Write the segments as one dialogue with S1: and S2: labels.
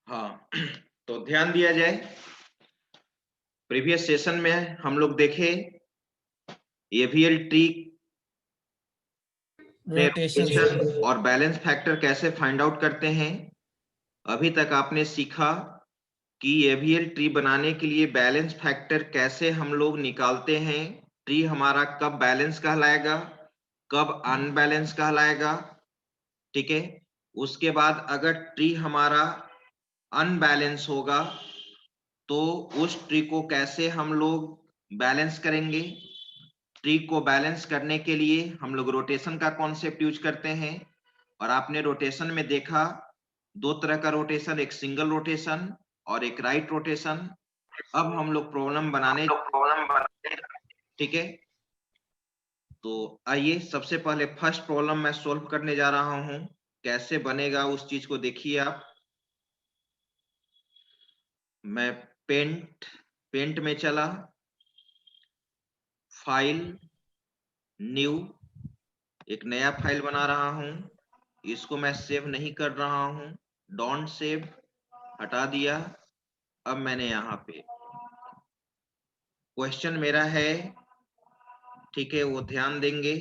S1: हाँ, तो ध्यान दिया जाए। प्रीवियस सेशन में हम लोग देखे एवीएल ट्री में
S2: रोटेशन
S1: रोटेशन और बैलेंस फैक्टर कैसे फाइंड आउट करते हैं। अभी तक आपने सीखा कि एवीएल ट्री बनाने के लिए बैलेंस फैक्टर कैसे हम लोग निकालते हैं। ट्री हमारा कब बैलेंस कहलाएगा, कब अनबैलेंस कहलाएगा, ठीक है। उसके बाद अगर ट्री हमारा अनबैलेंस होगा तो उस ट्री को कैसे हम लोग बैलेंस करेंगे। ट्री को बैलेंस करने के लिए हम लोग रोटेशन का कॉन्सेप्ट यूज करते हैं। और आपने रोटेशन में देखा दो तरह का रोटेशन, एक सिंगल रोटेशन और एक राइट रोटेशन। अब हम लोग प्रॉब्लम बनाने, ठीक है। तो आइए सबसे पहले फर्स्ट प्रॉब्लम मैं सॉल्व करने जा रहा हूं। कैसे बनेगा उस चीज को देखिए आप। मैं पेंट में चला, फाइल, न्यू, एक नया फाइल बना रहा हूं। इसको मैं सेव नहीं कर रहा हूं, डोंट सेव, हटा दिया। अब मैंने यहाँ पे क्वेश्चन मेरा है, ठीक है, वो ध्यान देंगे।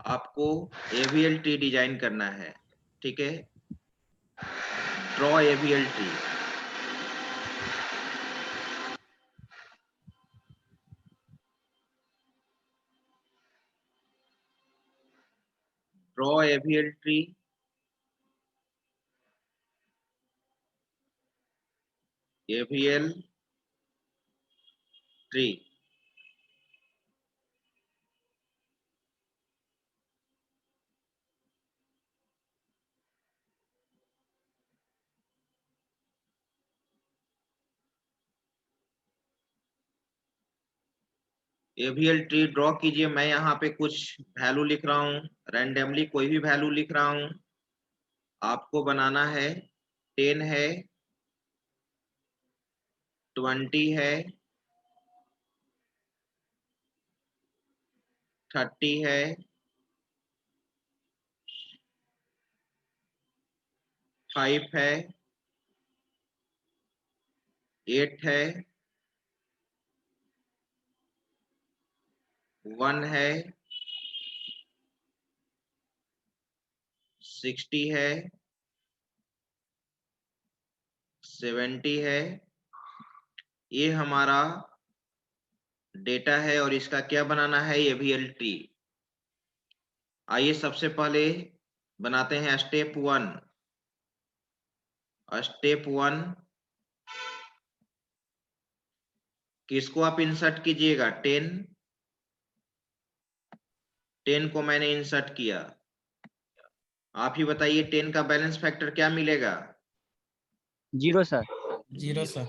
S1: आपको एवीएल ट्री डिजाइन करना है, ठीक है। Draw AVL tree. Draw AVL tree. AVL tree. AVL tree draw कीजिए। मैं यहाँ पे कुछ वैल्यू लिख रहा हूँ, रैंडमली कोई भी वैल्यू लिख रहा हूँ। आपको बनाना है 10 है, 20 है, 30 है, 5 है, 8 है, 1 है, 60 है, 70 है। ये हमारा डेटा है और इसका क्या बनाना है, एवीएल ट्री। आइए सबसे पहले बनाते हैं स्टेप 1। स्टेप 1 किसको आप इंसर्ट कीजिएगा, 10 को मैंने इंसर्ट किया। आप ही बताइए 10 का बैलेंस फैक्टर क्या मिलेगा।
S3: 0 सर।
S2: 0 सर।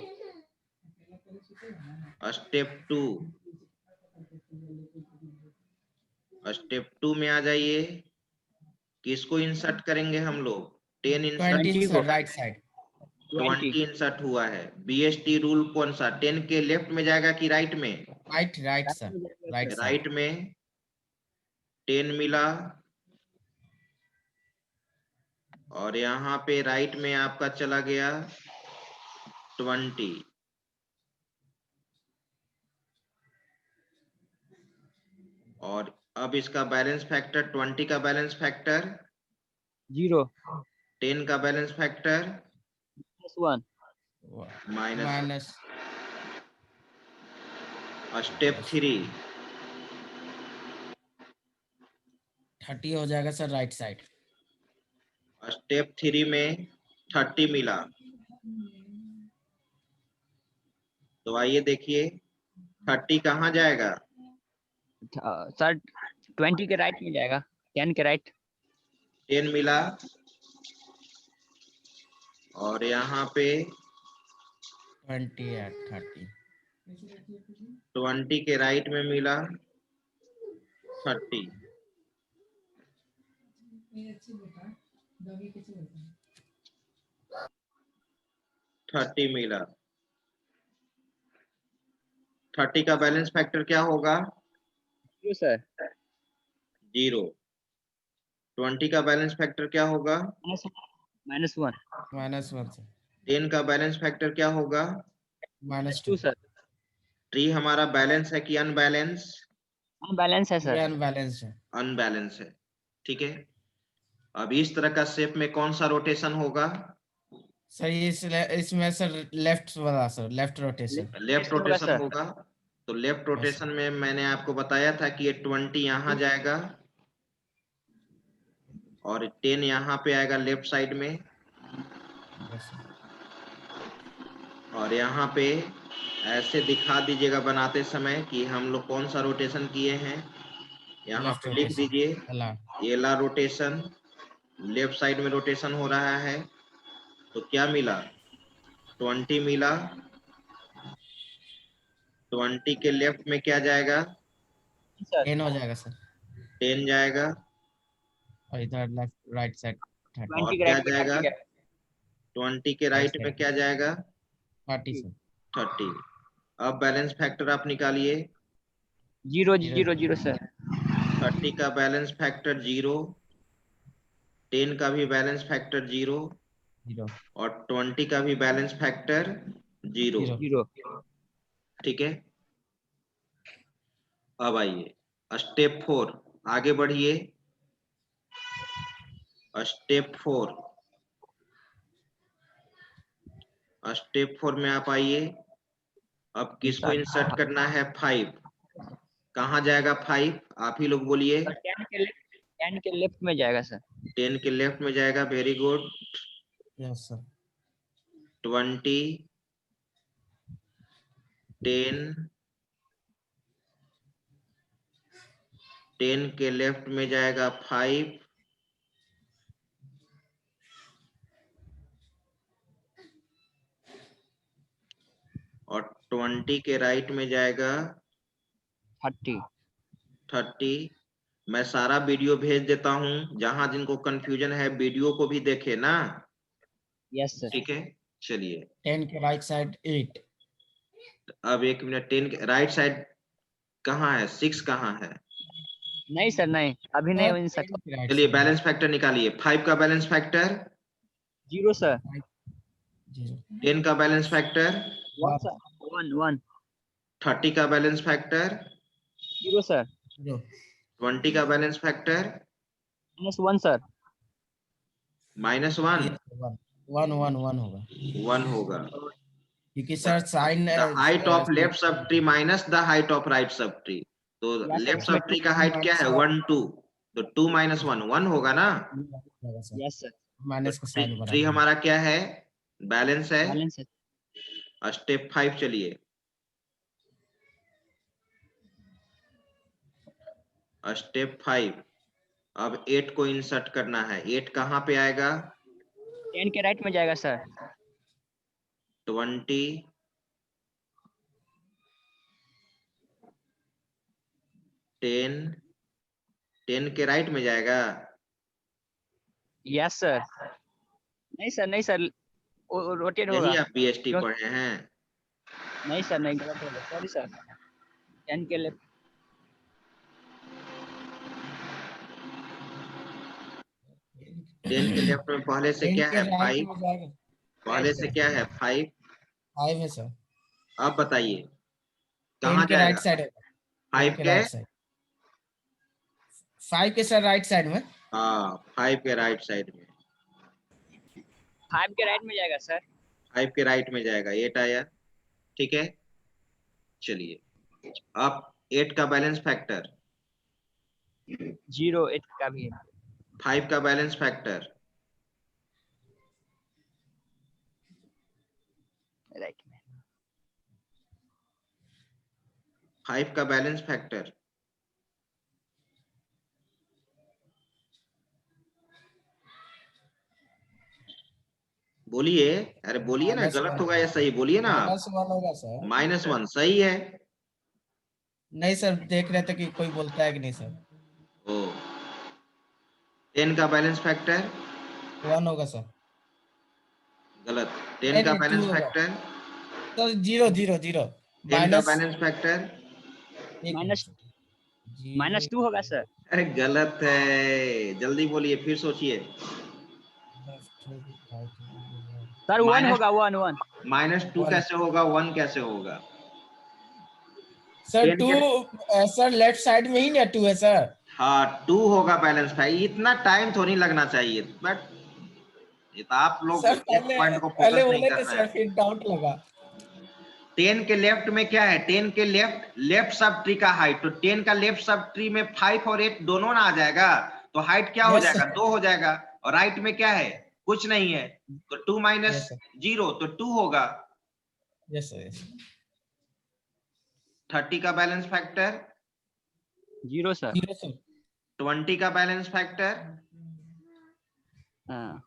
S1: स्टेप 2, स्टेप 2 में आ जाइए। किसको इंसर्ट करेंगे हम लोग, 10 insert,
S2: 20 sir, right side.
S1: 20 insert हुआ है। बीएसटी रूल कौन सा, 10 के लेफ्ट में जाएगा कि राइट में।
S2: Right sir, right side.
S1: Right में 10 मिला और यहाँ पे राइट में आपका चला गया 20। और अब इसका बैलेंस फैक्टर, 20 का बैलेंस फैक्टर
S3: 0
S1: 10 का बैलेंस फैक्टर
S3: -1
S2: माइनस।
S1: स्टेप 3
S2: 30 हो जाएगा सर, राइट साइड।
S1: स्टेप 3 में 30 मिला। तो आइए देखिए 30 कहाँ जाएगा,
S3: सर 20 के राइट में जाएगा, 10 के राइट।
S1: 10 मिला और यहाँ पे
S2: 20 है, 30।
S1: 20 के राइट में मिला 30। थर्टी मिला। 30 का बैलेंस फैक्टर क्या होगा,
S3: 0 सर।
S1: 0। 20 का बैलेंस फैक्टर क्या होगा,
S3: -1
S2: -1 सर,
S1: 10 का बैलेंस फैक्टर क्या होगा?
S3: -2
S2: -2
S3: सर।
S1: ट्री हमारा बैलेंस है कि अनबैलेंस?
S3: अनबैलेंस है
S2: ये
S3: सर।
S2: अनबैलेंस्ड है
S1: अनबैलेंस है, ठीक है। अब इस तरह का शेप में कौन सा रोटेशन होगा?
S2: सर। ये इसमें सर लेफ्ट वाला सर, लेफ्ट रोटेशन।
S1: लेफ्ट
S3: होगा
S1: रोटेशन
S3: सर।
S1: होगा। तो लेफ्ट
S2: यस
S1: रोटेशन में मैंने आपको बताया था कि ये 20 यहाँ जाएगा और 10 यहाँ पे आएगा लेफ्ट साइड में,
S2: यस
S1: और यहाँ पे ऐसे दिखा दीजिएगा बनाते समय कि हम लोग कौन सा रोटेशन किए हैं। यहाँ
S2: लेफ्ट
S1: पे लिख
S2: रोटेशन
S1: दीजिए
S2: अला।
S1: एला रोटेशन, लेफ्ट साइड में रोटेशन हो रहा है। तो क्या मिला? 20 मिला। 20 के लेफ्ट में क्या जाएगा?
S3: सर
S2: 10 हो जाएगा सर,
S1: 10 जाएगा।
S2: और इधर लेफ्ट राइट साइड 30
S1: और
S3: 20 के
S1: क्या
S3: राइट में
S1: जाएगा?
S3: 30 है।
S1: 20 के
S2: राइट
S1: राइट में
S2: साइड
S1: क्या जाएगा?
S2: 30 सर।
S1: 30। अब बैलेंस फैक्टर आप निकालिए।
S3: 0
S2: 0
S3: 0 0 सर।
S1: 30 का बैलेंस फैक्टर 0, 10 का भी बैलेंस फैक्टर 0
S2: 0
S1: और 20 का भी बैलेंस फैक्टर 0,
S2: 0।
S3: 0
S1: ठीक है। अब आइए स्टेप 4, आगे बढ़िए। स्टेप 4, स्टेप 4 में आप आइए। अब किसको इंसर्ट करना है? 5। कहाँ जाएगा 5? आप ही लोग बोलिए।
S3: 10 के लेफ्ट में जाएगा सर।
S1: 10 के लेफ्ट में जाएगा, वेरी गुड।
S2: Yes sir.
S1: 20, 10, 10 के लेफ्ट में जाएगा 5, और 20 के राइट में जाएगा 30। मैं सारा वीडियो भेज देता हूँ, जहां जिनको कंफ्यूजन है वीडियो को भी देखे ना,
S3: यस सर।
S1: ठीक है। चलिए
S2: 10 के राइट साइड 8।
S1: अब 1 मिनट, 10 के राइट साइड कहाँ है? 6 कहाँ है?
S3: नहीं सर, नहीं अभी नहीं इन सकता।
S2: 10 के राइट
S1: चलिए
S2: साइड
S1: बैलेंस फैक्टर निकालिए। 5 का बैलेंस फैक्टर
S3: 0 सर।
S2: 0
S1: 10 का बैलेंस फैक्टर
S3: 1 सर। 1 1
S1: 30 का बैलेंस फैक्टर
S3: 0 सर।
S2: 0
S1: 20 का बैलेंस फैक्टर
S3: -1 सर।
S1: -1।
S2: 1 1 1 होगा,
S1: 1 होगा।
S2: क्योंकि sir sign
S1: the height of left subtree minus the height of right subtree. तो
S3: यस सर,
S1: लेफ्ट
S3: इसमें
S1: सब
S3: 2
S1: ट्री का हाइट क्या है? 1 2। तो 2 - 1 1 होगा ना।
S3: Yes sir.
S2: माइनस का
S1: तो
S2: साइन
S1: ट्री
S2: बराबर
S1: हमारा क्या है? बैलेंस है।
S3: बैलेंस है।
S1: स्टेप 5 चलिए। स्टेप 5, अब 8 को इंसर्ट करना है। 8 कहाँ पे आएगा?
S3: 10 के राइट में जाएगा सर।
S1: 20, 10, 10 के राइट में जाएगा।
S3: Yes sir. नहीं सर, नहीं सर, रोटेट
S1: यही
S3: होगा।
S1: आप बीएसटी
S3: क्यों?
S1: पढ़े हैं।
S3: नहीं सर, नहीं, गलत होगा, सॉरी सर। 10 के लेफ्ट।
S1: 10 के लेफ्ट में पहले से
S2: 10
S1: क्या
S2: के
S1: है?
S2: राइट
S1: 5।
S2: में जाएगा
S1: पहले से क्या है? 5।
S2: 5 है सर।
S1: अब बताइए
S2: 10
S1: कहाँ
S2: के राइट
S1: जाएगा?
S2: साइड होगा, 10
S1: 5
S2: के
S1: के,
S2: राइट साइड, 5 के सर राइट साइड में।
S1: हाँ 5 के राइट साइड में।
S3: 5 के राइट में जाएगा सर।
S1: 5 के राइट में जाएगा, 8 आया, ठीक है। चलिए अब 8 का बैलेंस फैक्टर,
S3: 0 8 का भी है।
S1: 5 का बैलेंस फैक्टर,
S3: राइट में।
S1: 5 का बैलेंस फैक्टर, बोलिए। अरे बोलिए ना, गलत होगा या सही? बोलिए ना आप।
S2: -1 होगा सर।
S1: -1 सही है।
S2: नहीं सर, देख रहे थे कि कोई बोलता है कि नहीं सर।
S1: ओ 10 का बैलेंस फैक्टर
S2: 1 होगा सर।
S1: गलत। 10
S2: नहीं
S1: का
S2: नहीं 2
S1: बैलेंस
S2: होगा
S1: फैक्टर,
S2: सर। 0 0 0
S1: 10 का
S2: माइनस
S1: बैलेंस फैक्टर,
S2: एक मिनट
S3: माइनस
S2: सर। 0
S3: -2 होगा सर।
S1: अरे गलत है, जल्दी बोलिए, फिर सोचिए।
S2: लेफ्ट
S3: सर 1
S1: माइनस
S3: होगा 1
S1: -2
S2: One.
S1: कैसे होगा, 1 कैसे होगा?
S2: सर
S1: 10
S2: 2
S1: के
S2: सर लेफ्ट साइड में ही ना 2 है सर।
S1: हाँ 2 होगा बैलेंस भाई, इतना टाइम थोड़ी लगना चाहिए, बट ये तो आप लोग
S2: सर
S1: एक
S2: पहले
S1: पॉइंट को
S2: पहले
S1: फोकस नहीं
S2: बोले
S1: कर
S2: थे
S1: रहे
S2: सर,
S1: हैं।
S2: फिर डाउट लगा।
S1: 10 के लेफ्ट में क्या है, 10 के लेफ्ट सब ट्री का हाइट, तो 10 का लेफ्ट सब ट्री में 5 और 8 दोनों ना आ जाएगा, तो हाइट क्या हो
S2: Yes,
S1: जाएगा,
S2: sir.
S1: 2 हो जाएगा। और राइट में क्या है, कुछ नहीं है, तो 2 माइनस
S2: Yes, sir.
S1: 0 तो 2 होगा।
S2: Yes, sir. Yes.
S1: 30 का बैलेंस फैक्टर,
S3: 0 सर।
S2: 0 sir.
S1: 20 का बैलेंस फैक्टर,
S3: हाँ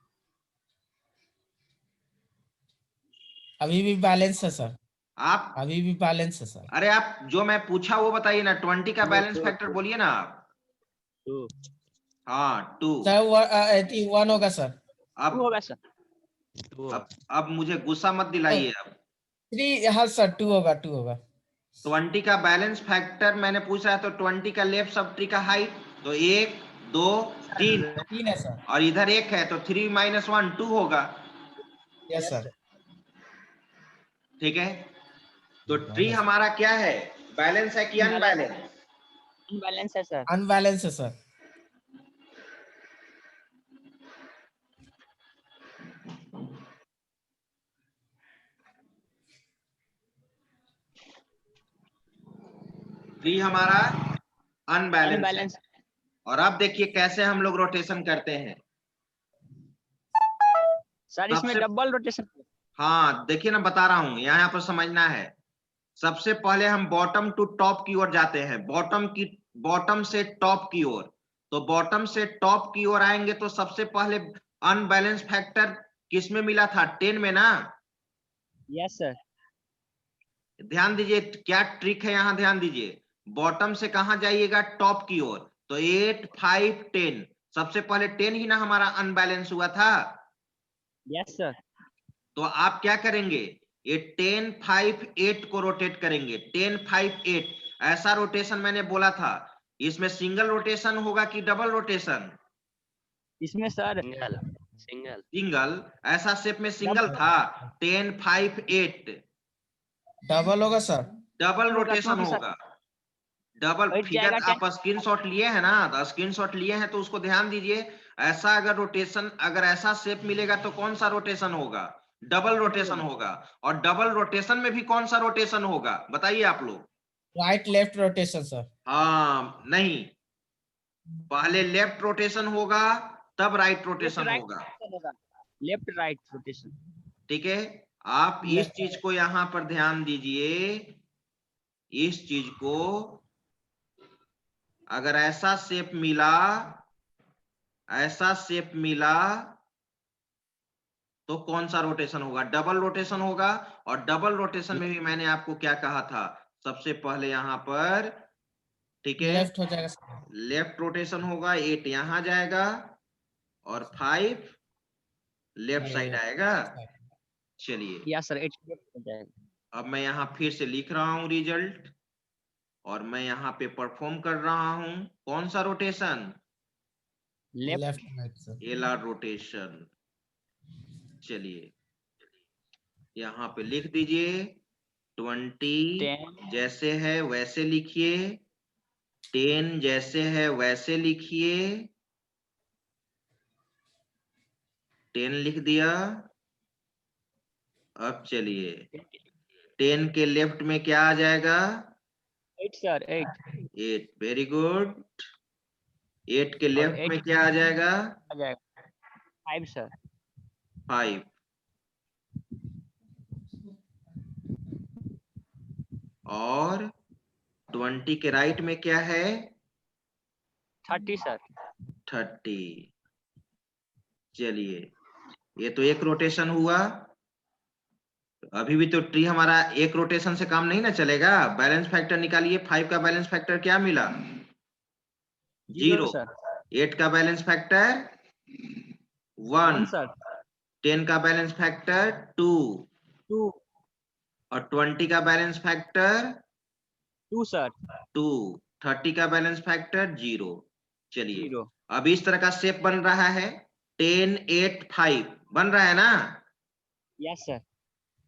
S2: अभी भी बैलेंस है सर,
S1: आप
S2: अभी भी बैलेंस है सर।
S1: अरे आप जो मैं पूछा वो बताइए ना, 20 का बैलेंस फैक्टर बोलिए ना आप।
S3: 2
S1: हाँ 2।
S2: सर 1 होगा सर।
S3: 2
S1: अब
S3: होगा सर। 2
S1: अब मुझे गुस्सा मत दिलाइए। अब
S2: 3, हाँ सर 2 होगा, 2 होगा।
S1: 20 का बैलेंस फैक्टर मैंने पूछा है, तो 20 का लेफ्ट सब ट्री का हाइट, तो 1 2 3,
S2: 3 है सर।
S1: और इधर 1 है, तो 3 माइनस 1 2 होगा।
S2: Yes sir.
S1: ठीक है, तो ट्री हमारा क्या है, बैलेंस है कि अनबैलेंस?
S3: अनबैलेंस है सर।
S2: अनबैलेंस है सर।
S1: ट्री हमारा अनबैलेंस है।
S3: अनबैलेंस।
S1: और अब देखिए कैसे हम लोग रोटेशन करते हैं।
S3: सर इसमें
S1: सबसे
S3: डबल रोटेशन।
S1: हाँ देखिए ना, बता रहा हूं, यहाँ पर समझना है। सबसे पहले हम बॉटम टू टॉप की ओर जाते हैं, बॉटम से टॉप की ओर। तो बॉटम से टॉप की ओर आएंगे तो सबसे पहले अनबैलेंस फैक्टर किस में मिला था, 10 में ना।
S3: Yes sir.
S1: ध्यान दीजिए क्या ट्रिक है यहाँ, ध्यान दीजिए। बॉटम से कहा जाइएगा, टॉप की ओर, तो 8 5 10, सबसे पहले 10 ही ना हमारा अनबैलेंस हुआ था।
S3: Yes sir.
S1: तो आप क्या करेंगे, ये 10 5 8 को रोटेट करेंगे, 10 5 8। ऐसा रोटेशन मैंने बोला था, इसमें सिंगल रोटेशन होगा कि डबल रोटेशन?
S3: इसमें सर
S1: सिंगल। ऐसा शेप में सिंगल था, 10 5 8।
S2: डबल होगा सर।
S1: डबल
S3: होगा
S1: रोटेशन
S3: क्योंकि सर
S1: होगा। डबल
S3: 8
S1: फिगर
S3: जाएगा 10।
S1: आप स्क्रीनशॉट लिए हैं ना, तो स्क्रीनशॉट लिए हैं तो उसको ध्यान दीजिए। ऐसा अगर रोटेशन, अगर ऐसा शेप मिलेगा तो कौन सा रोटेशन होगा, डबल रोटेशन होगा। और डबल रोटेशन में भी कौन सा रोटेशन होगा, बताइए आप लोग।
S2: Right left rotation sir.
S1: हाँ नहीं, पहले लेफ्ट रोटेशन होगा तब राइट
S3: लेफ्ट
S1: रोटेशन
S3: राइट
S1: होगा।
S3: होगा। Left right rotation.
S1: ठीक है, आप इस
S2: लेफ्ट
S1: चीज को यहां पर ध्यान दीजिए। इस चीज को, अगर ऐसा शेप मिला, ऐसा शेप मिला, तो कौन सा रोटेशन होगा, डबल रोटेशन होगा। और डबल रोटेशन में भी मैंने आपको क्या कहा था, सबसे पहले यहां पर, ठीक है,
S2: लेफ्ट हो जाएगा सर।
S1: लेफ्ट रोटेशन होगा, 8 यहां जाएगा और 5 लेफ्ट साइड आएगा। चलिए,
S3: यस सर 8 हो जाएगा।
S1: अब मैं यहां फिर से लिख रहा हूं रिजल्ट, और मैं यहाँ पे परफॉर्म कर रहा हूं कौन सा rotation,
S3: left
S2: left right sir.
S1: LR rotation. चलिए यहाँ पे लिख दीजिए, 20
S3: 10
S1: जैसे है वैसे लिखिए, 10 जैसे है वैसे लिखिए, 10 लिख दिया। अब चलिए 10 के लेफ्ट में क्या आ जाएगा,
S3: 8 सर 8
S1: 8, वेरी गुड। 8 के
S3: और
S1: लेफ्ट
S3: 8
S1: में क्या आ जाएगा,
S3: आ जाएगा 5 सर।
S1: 5। और 20 के राइट में क्या है,
S3: 30 सर।
S1: 30। चलिए ये तो एक रोटेशन हुआ। अभी भी तो ट्री हमारा एक रोटेशन से काम नहीं ना चलेगा, बैलेंस फैक्टर निकालिए। 5 का बैलेंस फैक्टर क्या मिला, 0।
S3: सर
S1: 8 का बैलेंस फैक्टर
S3: 1
S1: 1।
S3: सर
S1: 10 का बैलेंस फैक्टर 2।
S3: 2
S1: और 20 का बैलेंस फैक्टर
S3: 2 सर
S1: 2। 30 का बैलेंस फैक्टर 0। चलिए
S3: 0
S1: अब इस तरह का शेप बन रहा है, 10 8 5। बन रहा है ना?
S3: Yes sir.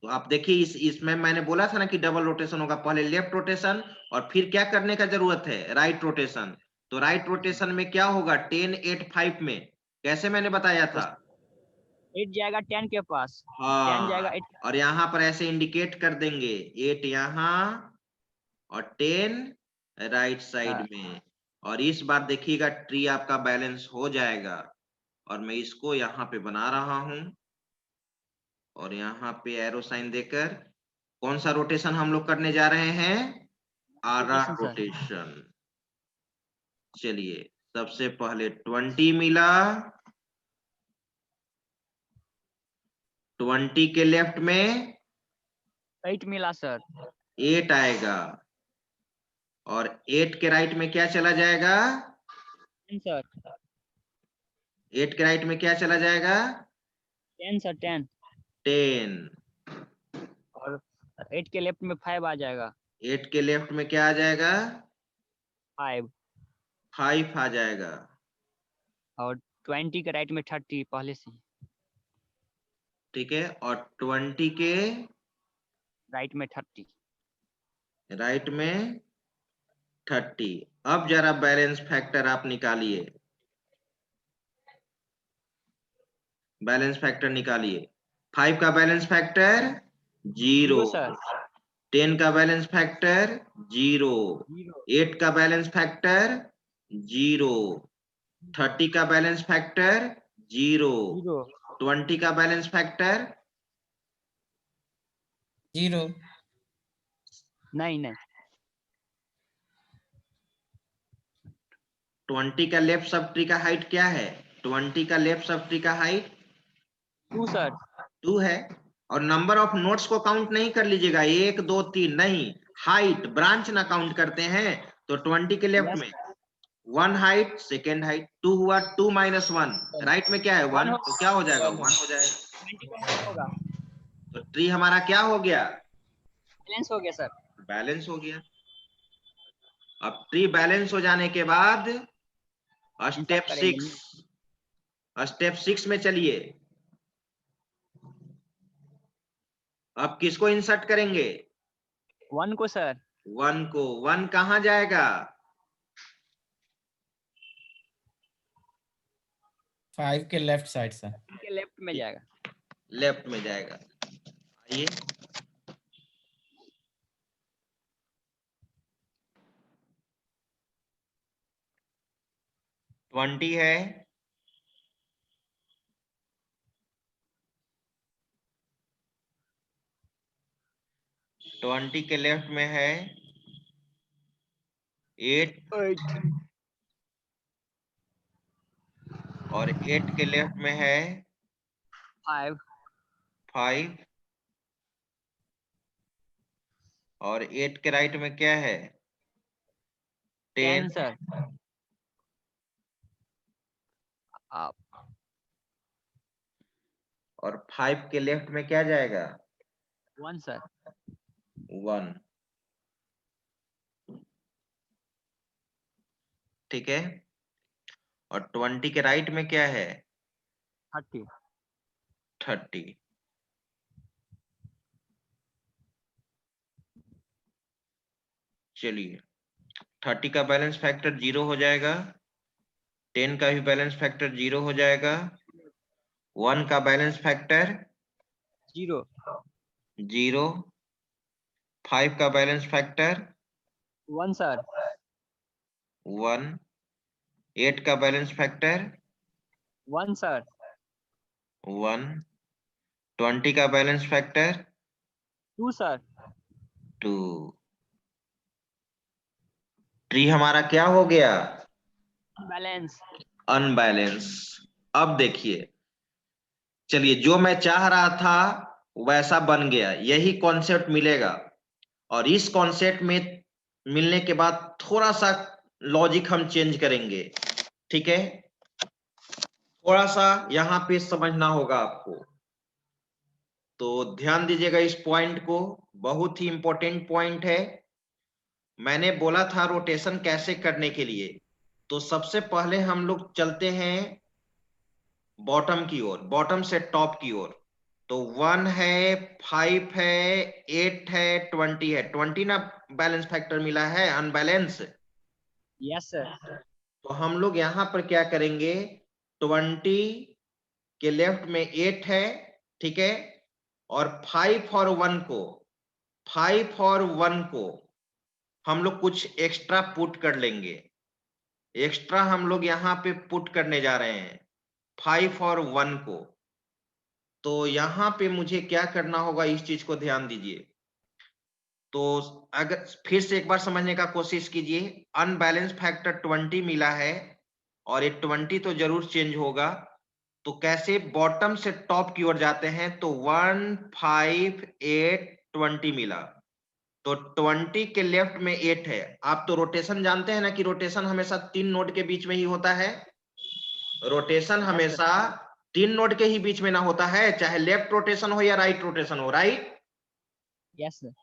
S1: तो आप देखिए इसमें मैंने बोला था ना कि डबल रोटेशन होगा, पहले लेफ्ट रोटेशन और फिर क्या करने का जरूरत है, राइट रोटेशन। तो राइट रोटेशन में क्या होगा 10 8 5 में, कैसे मैंने बताया था?
S3: 8 जाएगा 10 के पास, 10 जाएगा
S1: हाँ,
S3: 8।
S1: और यहाँ पर ऐसे इंडिकेट कर देंगे 8 यहाँ और 10 राइट साइड में। और इस बार देखिएगा ट्री आपका बैलेंस हो जाएगा। और मैं इसको यहाँ पे बना रहा हूं और यहाँ पे एरो साइन देकर कौन सा रोटेशन हम लोग करने जा रहे हैं, आरा
S3: रोटेशन सर।
S1: रोटेशन। चलिए सबसे पहले 20 मिला, 20 के लेफ्ट में
S3: 8 मिला सर।
S1: 8 आएगा और 8 के राइट में क्या चला जाएगा,
S3: 10 सर।
S1: 8 के राइट में क्या चला जाएगा,
S3: 10 सर, 10।
S1: 10।
S3: और 8 के लेफ्ट में 5 आ जाएगा।
S1: 8 के लेफ्ट में क्या आ जाएगा,
S3: 5।
S1: 5 आ जाएगा।
S3: और 20 के राइट में 30 पहले से।
S1: ठीक है, और 20 के
S3: राइट में 30।
S1: राइट में 30। अब जरा बैलेंस फैक्टर आप निकालिए, बैलेंस फैक्टर निकालिए। 5 का बैलेंस फैक्टर 0,
S3: 0 सर।
S1: 10 का बैलेंस फैक्टर 0,
S3: 0।
S1: 8 का बैलेंस फैक्टर 0, 30 का बैलेंस फैक्टर 0,
S3: 0।
S1: 20 का बैलेंस फैक्टर
S2: 0।
S3: नहीं नहीं।
S1: 20 का लेफ्ट सब ट्री का हाइट क्या है, 20 का लेफ्ट सब ट्री का हाइट
S3: 2 सर।
S1: 2 है। और नंबर ऑफ नोट्स को काउंट नहीं कर लीजिएगा 1 2 3, नहीं, हाइट ब्रांच ना काउंट करते हैं। तो 20 के लेफ्ट
S3: यस
S1: में 1 हाइट, सेकेंड हाइट 2 हुआ, 2 माइनस 1, राइट में क्या है 1, तो क्या हो जाएगा 1 हो जाएगा।
S3: 20 का 1 होगा।
S1: तो ट्री हमारा क्या हो गया,
S3: बैलेंस हो गया सर।
S1: बैलेंस हो गया। अब ट्री बैलेंस हो जाने के बाद स्टेप
S3: इंसर्ट करेंगे।
S1: 6 में चलिए। अब किसको इंसर्ट करेंगे,
S3: 1 को सर।
S1: 1 को। 1 कहाँ जाएगा,
S2: 5 के लेफ्ट साइड से।
S3: के लेफ्ट में जाएगा।
S1: लेफ्ट में जाएगा। आइए ट्वेंटी है, 20 के लेफ्ट में है 8 और 8 के लेफ्ट में है 5 और 8 के राइट में क्या है 10
S3: सर। आप
S1: और 5 के लेफ्ट में क्या जाएगा
S3: 1 सर।
S1: 1। ठीक है, और 20 के राइट में क्या है 30। चलिए 30 का बैलेंस फैक्टर 0 हो जाएगा, 10 का भी बैलेंस फैक्टर 0 हो जाएगा, 1 का बैलेंस फैक्टर
S3: 0।
S1: 0, 5 का बैलेंस फैक्टर
S3: 1 सर।
S1: 1, 8 का बैलेंस फैक्टर
S3: 1 सर।
S1: 1, 20 का बैलेंस फैक्टर
S3: 2 सर।
S1: 2। ट्री हमारा क्या हो गया,
S3: बैलेंस।
S1: अनबैलेंस। अब देखिए, चलिए जो मैं चाह रहा था वैसा बन गया, यही कॉन्सेप्ट मिलेगा। और इस कॉन्सेप्ट में मिलने के बाद थोड़ा सा लॉजिक हम चेंज करेंगे। ठीक है, थोड़ा सा यहाँ पे समझना होगा आपको, तो ध्यान दीजिएगा इस पॉइंट को, बहुत ही इंपॉर्टेंट पॉइंट है। मैंने बोला था रोटेशन कैसे करने के लिए, तो सबसे पहले हम लोग चलते हैं बॉटम की ओर, बॉटम से टॉप की ओर। तो 1 है, 5 है, 8 है, 20 है। 20 ना बैलेंस फैक्टर मिला है, अनबैलेंस।
S3: Yes sir.
S1: तो हम लोग यहां पर क्या करेंगे, 20 के लेफ्ट में 8 है, ठीक है, और 5 और 1 को, 5 और 1 को हम लोग कुछ एक्स्ट्रा पुट कर लेंगे। एक्स्ट्रा हम लोग यहाँ पे पुट करने जा रहे हैं 5 और 1 को। तो यहाँ पे मुझे क्या करना होगा, इस चीज को ध्यान दीजिए। तो अगर फिर से एक बार समझने का कोशिश कीजिए, अनबैलेंस फैक्टर 20 मिला है और ये 20 तो जरूर चेंज होगा। तो कैसे बॉटम से टॉप की ओर जाते हैं, तो 1 5 8 20 मिला। तो 20 के लेफ्ट में 8 है। आप तो रोटेशन जानते हैं ना कि रोटेशन हमेशा 3 नोड के बीच में ही होता है। रोटेशन हमेशा 3 नोड के ही बीच में ना होता है, चाहे लेफ्ट रोटेशन हो या राइट रोटेशन हो, राइट।
S3: Yes sir.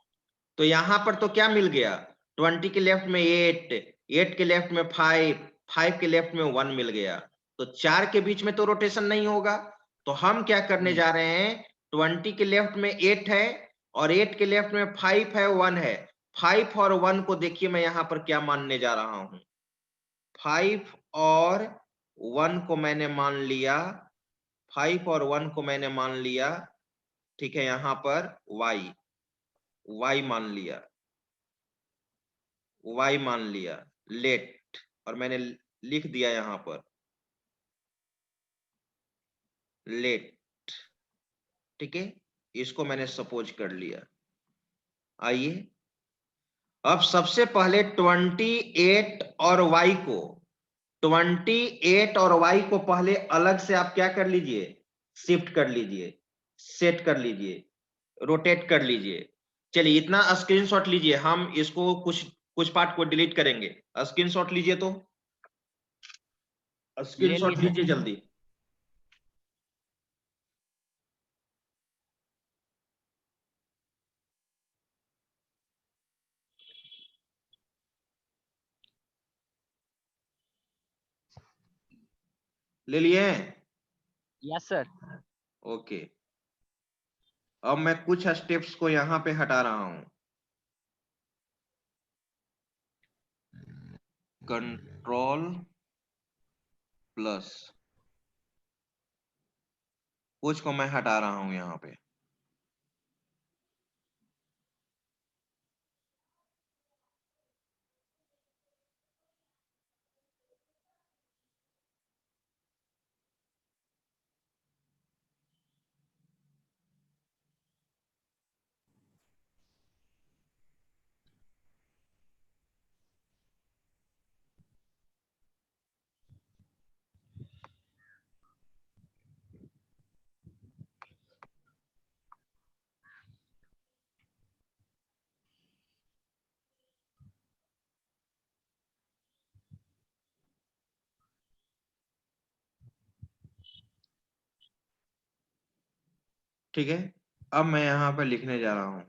S1: तो यहां पर तो क्या मिल गया, 20 के लेफ्ट में 8, 8 के लेफ्ट में 5, 5 के लेफ्ट में 1 मिल गया। तो 4 के बीच में तो रोटेशन नहीं होगा। तो हम क्या करने जा रहे हैं, 20 के लेफ्ट में 8 है और 8 के लेफ्ट में 5 है, 1 है। 5 और 1 को देखिए मैं यहां पर क्या मानने जा रहा हूं, 5 और 1 को मैंने मान लिया, 5 और 1 को मैंने मान लिया, ठीक है, यहां पर y मान लिया, y मान लिया, लेट, और मैंने लिख दिया यहां पर लेट, ठीक है, इसको मैंने सपोज कर लिया। आइए अब सबसे पहले 28 और y को, 28 और y को पहले अलग से आप क्या कर लीजिए, शिफ्ट कर लीजिए, सेट कर लीजिए, रोटेट कर लीजिए। चलिए इतना स्क्रीनशॉट लीजिए, हम इसको कुछ कुछ पार्ट को डिलीट करेंगे। स्क्रीनशॉट लीजिए, तो
S3: ले लिए
S1: स्क्रीनशॉट
S3: सर।
S1: लीजिए जल्दी। ले लिए?
S3: Yes sir.
S1: ओके, अब मैं कुछ स्टेप्स को यहां पे हटा रहा हूं। कंट्रोल प्लस, कुछ को मैं हटा रहा हूं यहां पे। ठीक है, अब मैं यहां पर लिखने जा रहा हूं,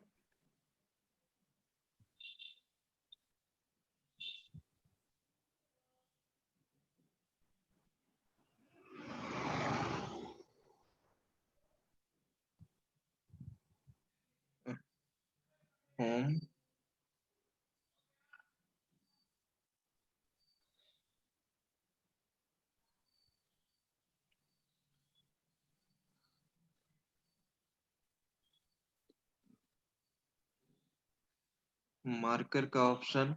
S1: होम मार्कर का ऑप्शन,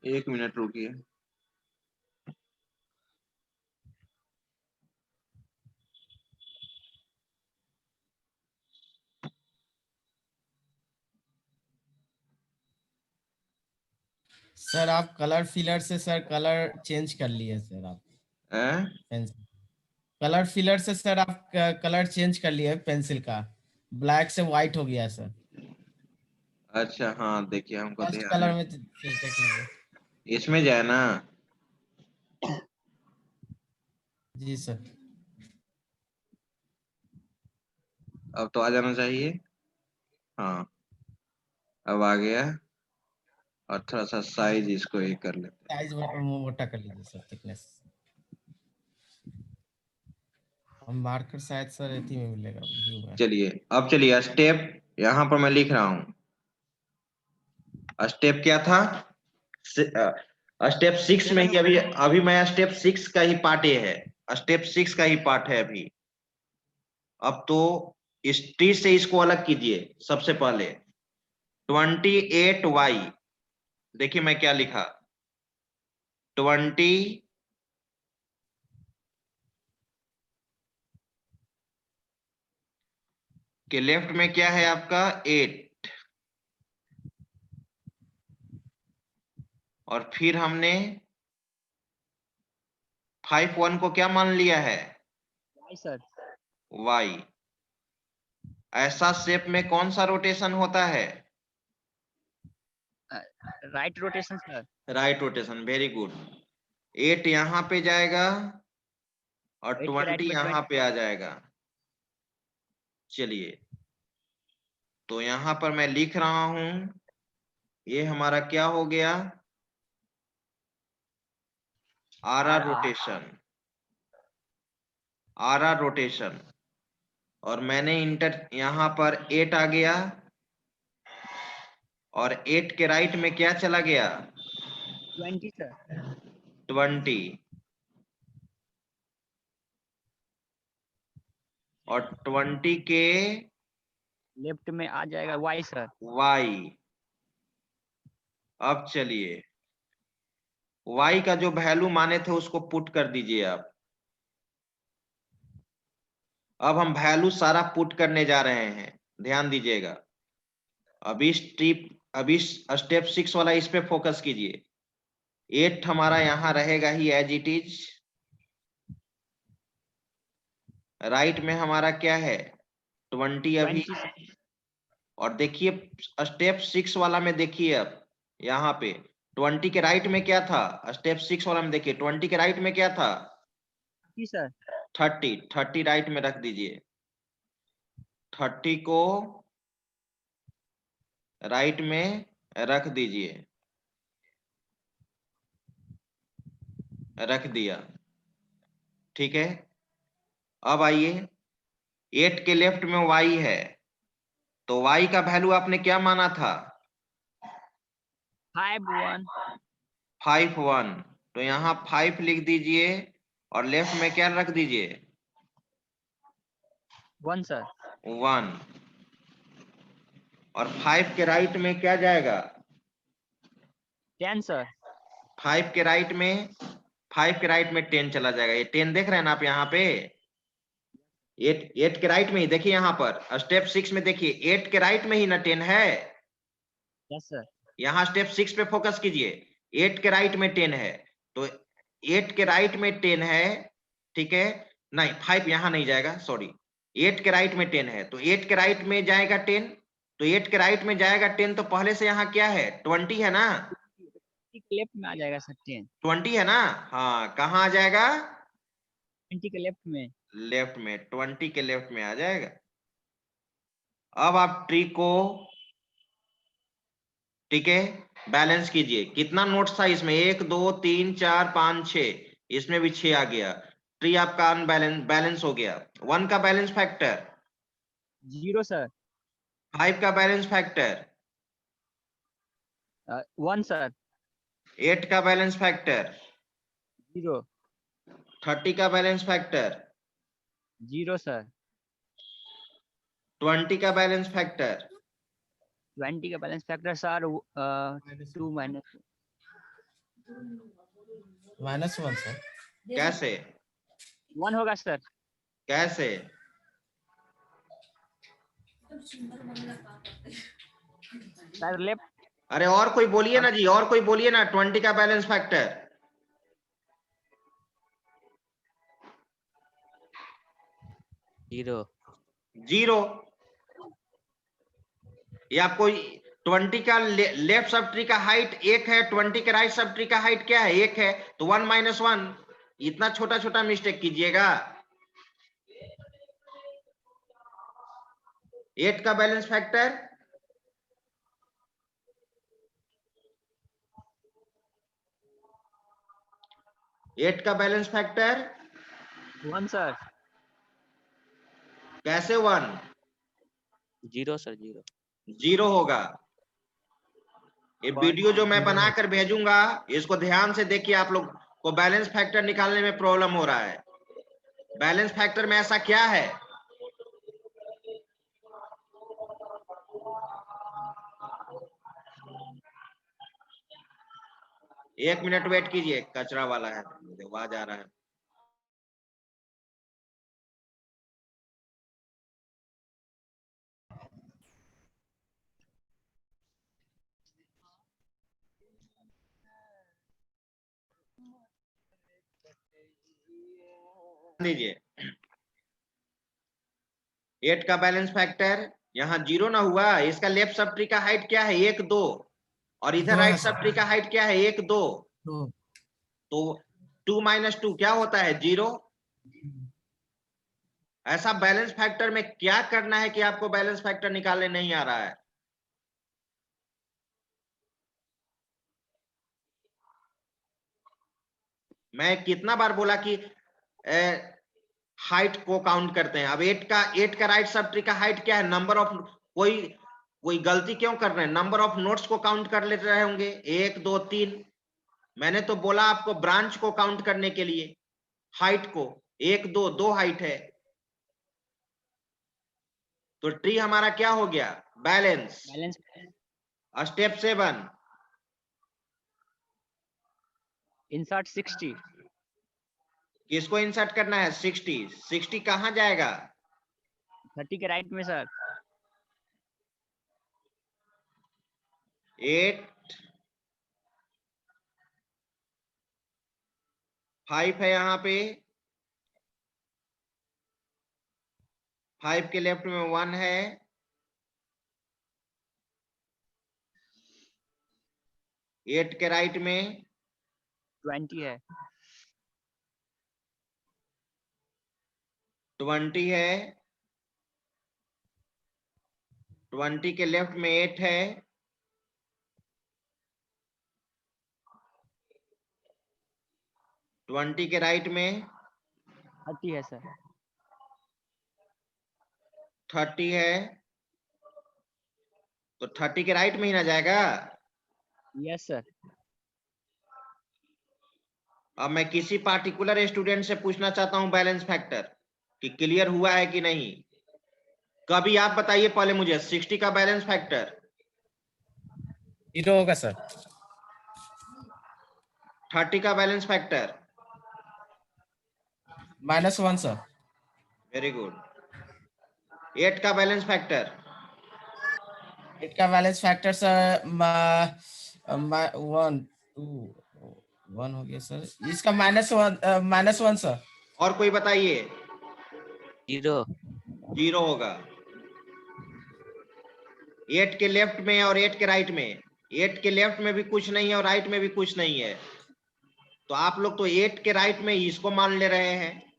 S1: 1 मिनट रुकिए।
S2: सर आप कलर फिलर से सर कलर चेंज कर लिए सर आप
S1: हैं?
S2: पेंसिल कलर फिलर से सर आप कलर चेंज कर लिए पेंसिल का, ब्लैक से व्हाइट हो गया सर।
S1: अच्छा हाँ, देखिए हमको
S2: फर्स्ट
S1: ध्यान
S2: कलर
S1: नहीं,
S2: में देख लीजिए।
S1: इसमें जाए ना।
S2: जी सर।
S1: अब तो आ जाना चाहिए। हाँ, अब आ गया। और थोड़ा सा साइज इसको ये कर लेते
S2: साइज मोटा कर लीजिए सर, थिकनेस। हम मार्कर शायद सर इतनी में मिलेगा व्यू
S1: हैं।
S2: में।
S1: चलिए, अब चलिए स्टेप, यहाँ पर मैं लिख रहा हूँ। स्टेप क्या था? स्टेप 6 में ही अभी अभी मैं स्टेप 6 का ही पार्ट ये है, स्टेप 6 का ही पार्ट है अभी। अब तो इस टी से इसको अलग कीजिए। सबसे पहले 28y, देखिए मैं क्या लिखा, 20 के लेफ्ट में क्या है आपका 8, और फिर हमने 51 को क्या मान लिया है?
S3: Y sir.
S1: y। ऐसा शेप में कौन सा रोटेशन होता है?
S3: Right rotation sir.
S1: Right rotation, very good. 8 यहां पे जाएगा और
S3: 8 के राइट
S1: 20
S3: में
S1: यहां
S3: 20।
S1: पे आ जाएगा। चलिए, तो यहां पर मैं लिख रहा हूं, ये हमारा क्या हो गया? R rotation, R rotation. और मैंने इंटर यहां पर 8 आ गया, और 8 के राइट में क्या चला गया?
S3: 20 सर।
S1: 20, और 20 के
S3: लेफ्ट में आ जाएगा वाई सर।
S1: y। अब चलिए, y का जो वैल्यू माने थे उसको पुट कर दीजिए आप। अब हम वैल्यू सारा पुट करने जा रहे हैं, ध्यान दीजिएगा। अभी स्टेप 6 वाला इस पे फोकस कीजिए। 8 हमारा यहां रहेगा ही एज इट इज। राइट में हमारा क्या है? 20 अभी।
S3: 20 सर।
S1: और देखिए स्टेप 6 वाला में, देखिए अब यहाँ पे 20 के राइट में क्या था? स्टेप 6 वाला में देखिए 20 के राइट में क्या था?
S3: जी सर।
S1: 30 राइट में रख दीजिए। 30 को राइट में रख दीजिए, रख दिया। ठीक है, अब आइए 8 के लेफ्ट में y है, तो y का वैल्यू आपने क्या माना था?
S3: 51।
S1: 51, तो यहाँ 5 लिख दीजिए, और लेफ्ट में क्या रख दीजिए?
S3: 1 सर।
S1: 1, और 5 के राइट में क्या जाएगा?
S3: 10 सर।
S1: 5 के राइट में 5 के राइट में 10 चला जाएगा। ये 10 देख रहे हैं ना आप यहाँ पे? 8 के राइट में ही देखिए, यहाँ पर स्टेप 6 में देखिए 8 के राइट में ही ना 10 है।
S3: Yes sir.
S1: यहाँ स्टेप 6 पे फोकस कीजिए, 8 के राइट में 10 है, तो 8 के राइट में 10 है। ठीक है, नहीं 5 यहाँ नहीं जाएगा, सॉरी। 8 के राइट में 10 है, तो 8 के राइट में जाएगा 10, तो 8 के राइट में जाएगा 10, तो पहले से यहाँ क्या है? 20 है ना?
S3: लेफ्ट में आ जाएगा सर 10।
S1: 20 है ना? हाँ, कहाँ आ जाएगा?
S3: 20 के लेफ्ट में।
S1: लेफ्ट में, 20 के लेफ्ट में आ जाएगा। अब आप ट्री को, ठीक है, बैलेंस कीजिए। कितना नोट्स था इसमें? 1 2 3 4 5 6, इसमें भी 6 आ गया। ट्री आपका बैलेंस हो गया। 1 का बैलेंस फैक्टर,
S3: 0 सर।
S1: 5 का बैलेंस फैक्टर,
S3: 1 सर।
S1: 8 का बैलेंस फैक्टर,
S3: 0।
S1: 30 का बैलेंस फैक्टर,
S3: 0 सर।
S1: 20 का बैलेंस फैक्टर।
S3: 20 का balance factor sir 2 minus
S2: -1 sir.
S1: कैसे?
S3: 1 होगा सर।
S1: कैसे?
S3: Sir left.
S1: अरे और कोई बोलिए ना जी, और कोई बोलिए ना 20 का बैलेंस फैक्टर।
S3: 0
S1: 0। ये आपको 20 का लेफ्ट सब ट्री का हाइट 1 है, 20 के राइट सब ट्री का हाइट क्या है? 1 है, तो 1 - 1। इतना छोटा छोटा मिस्टेक कीजिएगा। 8 का बैलेंस फैक्टर, 8 का बैलेंस फैक्टर
S3: 1 सर।
S1: कैसे 1?
S3: 0 सर 0।
S1: 0 होगा। ये वीडियो जो मैं
S2: 0
S1: बनाकर भेजूंगा, इसको ध्यान से देखिए। आप लोग को बैलेंस फैक्टर निकालने में प्रॉब्लम हो रहा है। बैलेंस फैक्टर में ऐसा क्या है? एक मिनट वेट कीजिए, कचरा वाला है, आवाज आ रहा है। दीजिए। 8 का बैलेंस फैक्टर यहाँ 0 ना हुआ। इसका लेफ्ट सब ट्री का हाइट क्या है? 1 2। और इधर
S2: 2
S1: राइट
S2: है
S1: सब
S2: सर।
S1: ट्री का हाइट क्या है? 1 2।
S2: 2
S1: तो 2 - 2 क्या होता है? 0। ऐसा बैलेंस फैक्टर में क्या करना है कि आपको बैलेंस फैक्टर निकालने नहीं आ रहा है? मैं कितना बार बोला कि हाइट को काउंट करते हैं। अब 8 का राइट सब ट्री का हाइट क्या है? नंबर ऑफ, कोई गलती क्यों कर रहे हैं? नंबर ऑफ नोट्स को काउंट कर लेते रहे होंगे, 1 2 3। मैंने तो बोला आपको ब्रांच को काउंट करने के लिए, हाइट को। 1 2 2 हाइट है, तो ट्री हमारा क्या हो गया? बैलेंस।
S3: Balance
S1: step 7,
S3: insert 60।
S1: किसको इंसर्ट करना है? 60। 60 कहां जाएगा?
S3: 30 के राइट में सर।
S1: 8 5 है यहाँ पे, 5 के लेफ्ट में 1 है, 8 के राइट में
S3: 20 है।
S1: 20 है, 20 के लेफ्ट में 8 है, 20 के राइट में
S3: 30 है सर।
S1: 30 है, तो 30 के राइट में ही ना जाएगा।
S3: Yes sir.
S1: अब मैं किसी पार्टिकुलर स्टूडेंट से पूछना चाहता हूं बैलेंस फैक्टर कि क्लियर हुआ है कि नहीं। कभी आप बताइए पहले मुझे, 60 का बैलेंस फैक्टर
S2: 0 होगा सर।
S1: 30 का balance factor
S2: -1 sir.
S1: Very good. 8 का बैलेंस फैक्टर
S2: 8 का बैलेंस फैक्टर सर 1 2 1 हो गया सर। इसका -1 सर।
S1: और कोई बताइए।
S3: 0
S1: 0 होगा। 8 के लेफ्ट में और 8 के राइट में, 8 के लेफ्ट में भी कुछ नहीं है और राइट में भी कुछ नहीं है, तो आप लोग तो 8 के राइट में इसको मान ले रहे हैं।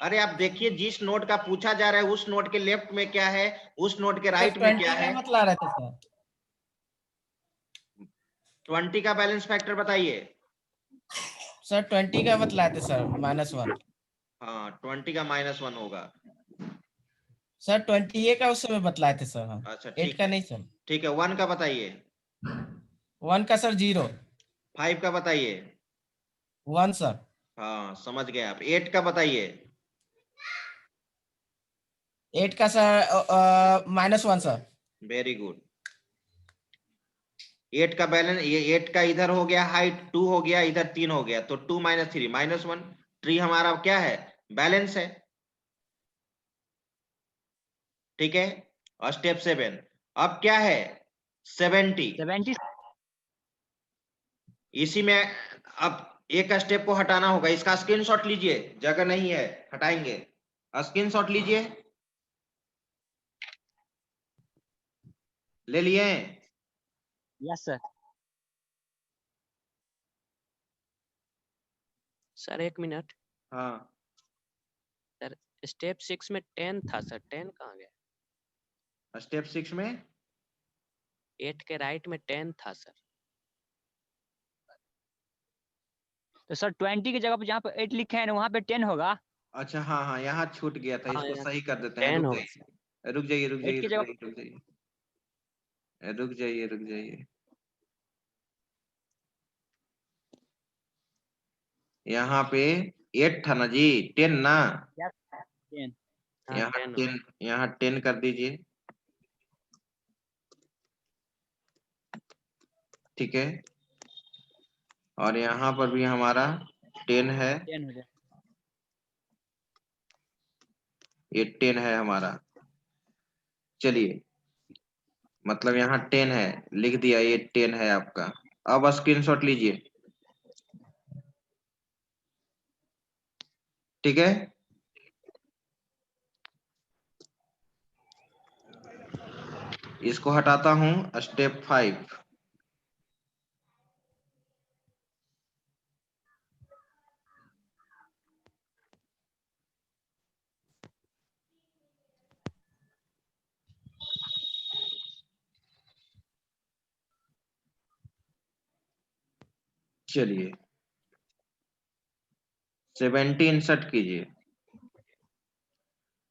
S1: अरे आप देखिए, जिस नोट का पूछा जा रहा है उस नोट के लेफ्ट में क्या है, उस नोट के राइट में क्या है।
S2: 20 का बतला रहे थे सर।
S1: 20 का बैलेंस फैक्टर बताइए।
S2: सर 20 का बतलाए थे सर -1।
S1: हाँ, 20 का -1 होगा।
S2: सर 20 का उस समय बतलाए थे सर हम।
S1: अच्छा
S2: 8
S1: ठीक
S2: का
S1: है,
S2: नहीं सर।
S1: ठीक है। 1 का बताइए।
S2: 1 का सर 0।
S1: 5 का बताइए।
S2: 1 सर।
S1: हाँ समझ गए आप। 8 का बताइए।
S2: 8 का सर -1 सर।
S1: Very good. 8 का बैलेंस, ये 8 का इधर हो गया हाइट 2 हो गया, इधर 3 हो गया, तो 2 - 3 -1। ट्री हमारा क्या है? बैलेंस है। ठीक है। और स्टेप 7 अब क्या है? 70।
S3: 70
S1: इसी में अब एक स्टेप को हटाना होगा। इसका स्क्रीनशॉट लीजिए, जगह नहीं है, हटाएंगे। स्क्रीनशॉट लीजिए। ले लिए?
S3: Yes sir.
S4: सर 1 मिनट,
S1: हाँ,
S4: स्टेप 6 में 10 था सर, 10 कहाँ गया?
S1: स्टेप 6 में
S4: 8 के राइट में 10 था सर।
S3: तो सर 20 की जगह पे जहाँ पे 8 लिखे हैं वहाँ पे 10 होगा।
S1: अच्छा, हाँ हाँ, यहाँ छूट गया था,
S4: हाँ,
S1: इसको
S4: यहाँ
S1: सही कर देते हैं।
S4: 10
S1: रुक
S4: होगा।
S1: जाइए, रुक जाइए, रुक
S3: 8
S1: जाइए,
S3: की
S1: रुक
S3: जगह
S1: जाइए, रुक जाइए, रुक जाइए, रुक जाइए। यहाँ पे 8 था ना जी, 10 ना?
S3: 10।
S4: हाँ,
S1: यहाँ
S4: 10
S1: 10, यहाँ 10 कर दीजिए। ठीक है, और यहाँ पर भी हमारा 10 है,
S3: 10 हो जाए।
S1: ये 10 है हमारा। चलिए, मतलब यहाँ 10 है, लिख दिया, ये 10 है आपका। अब स्क्रीनशॉट लीजिए। ठीक है, इसको हटाता हूं, स्टेप 5। चलिए, 70 इंसर्ट कीजिए।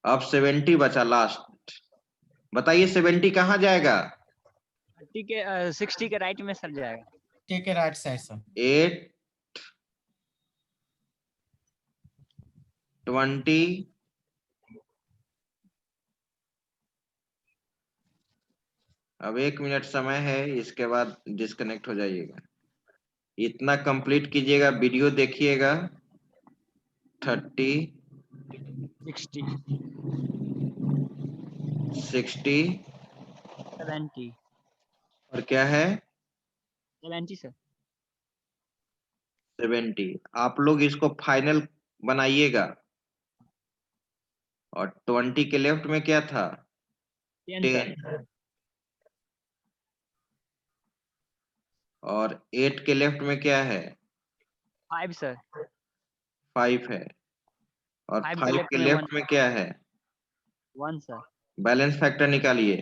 S1: अब 70 बचा लास्ट। बताइए 70 कहाँ जाएगा?
S3: 60 के राइट में सर जाएगा।
S2: ठीक है, राइट साइड सर।
S1: 8, 20, अब 1 मिनट समय है, इसके बाद डिस्कनेक्ट हो जाइएगा। इतना कंप्लीट कीजिएगा, वीडियो देखिएगा। 30,
S3: 60,
S1: 60
S3: 70,
S1: और क्या है
S3: 70 सर।
S1: 70। आप लोग इसको फाइनल बनाइएगा। और 20 के लेफ्ट में क्या था?
S3: 10
S1: 10।
S3: सर।
S1: और 8 के लेफ्ट में क्या है?
S3: 5 सर।
S1: 5 है। और
S3: 5 के
S1: 5
S3: लेफ्ट
S1: के
S3: में 1,
S1: लेफ्ट में क्या है?
S3: 1 सर।
S1: बैलेंस फैक्टर निकालिए।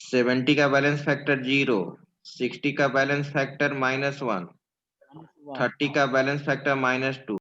S1: 70 का बैलेंस फैक्टर 0, 60 का बैलेंस फैक्टर -1,
S3: 1,
S1: 30 का बैलेंस फैक्टर -2।